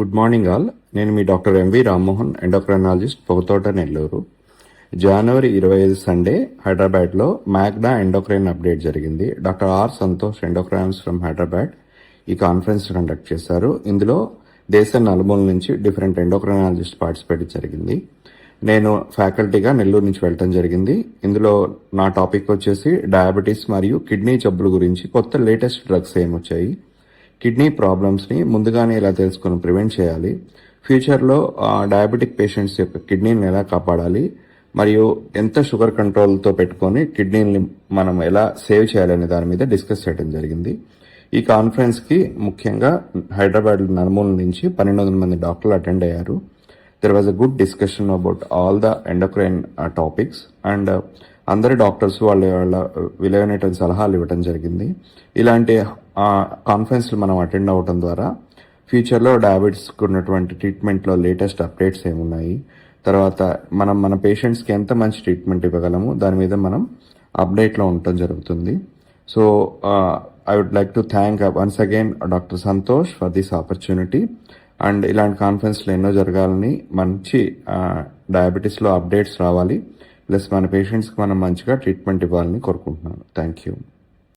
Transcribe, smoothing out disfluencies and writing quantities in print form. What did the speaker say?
Good morning all. నేను మీ doctor MV Rammohan, endocrinologist, Pogathota, Nellore. జనవరి 25 సండే హైదరాబాద్లో మ్యాగ్డా ఎండోక్రైన్ అప్డేట్ జరిగింది. Doctor R Santosh, endocrines from Hyderabad, ఈ కాన్ఫరెన్స్ కండక్ట్ చేశారు. ఇందులో దేశం నలుమూల నుంచి డిఫరెంట్ ఎండోక్రైనాలజిస్ట్ పార్టిసిపేట్ జరిగింది. నేను ఫ్యాకల్టీగా నెల్లూరు నుంచి వెళ్ళటం జరిగింది. ఇందులో నా టాపిక్ వచ్చేసి డయాబెటీస్ మరియు కిడ్నీ జబ్బుల గురించి కొత్త లేటెస్ట్ డ్రగ్స్ ఏమొచ్చాయి, కిడ్నీ ప్రాబ్లమ్స్ని ముందుగానే ఎలా తెలుసుకొని ప్రివెంట్ చేయాలి, ఫ్యూచర్లో డయాబెటిక్ పేషెంట్స్ యొక్క కిడ్నీని ఎలా కాపాడాలి, మరియు ఎంత షుగర్ కంట్రోల్తో పెట్టుకొని కిడ్నీని మనం ఎలా సేవ్ చేయాలనే దాని మీద డిస్కస్ చేయడం జరిగింది. ఈ కాన్ఫరెన్స్కి ముఖ్యంగా హైదరాబాద్ నలుమూల నుంచి 1200 మంది డాక్టర్లు అటెండ్ అయ్యారు. There was a good discussion about all the endocrine topics and అందరి డాక్టర్స్ వాళ్ళ విలువైన సలహాలు ఇవ్వడం జరిగింది. ఇలాంటి కాన్ఫరెన్స్లు మనం అటెండ్ అవ్వడం ద్వారా ఫ్యూచర్లో డయాబెటీస్కి ఉన్నటువంటి ట్రీట్మెంట్లో లేటెస్ట్ అప్డేట్స్ ఏమున్నాయి, తర్వాత మనం మన పేషెంట్స్కి ఎంత మంచి ట్రీట్మెంట్ ఇవ్వగలము, దాని మీద మనం అప్డేట్లో ఉండటం జరుగుతుంది. So I would like to thank once again doctor Santosh for this opportunity. And ఇలాంటి కాన్ఫరెన్స్లు ఎన్నో జరగాలని, మంచి డయాబెటీస్లో అప్డేట్స్ రావాలి, ప్లస్ మన పేషెంట్స్కి మనం మంచిగా ట్రీట్మెంట్ ఇవ్వాలని కోరుకుంటున్నాను. Thank you.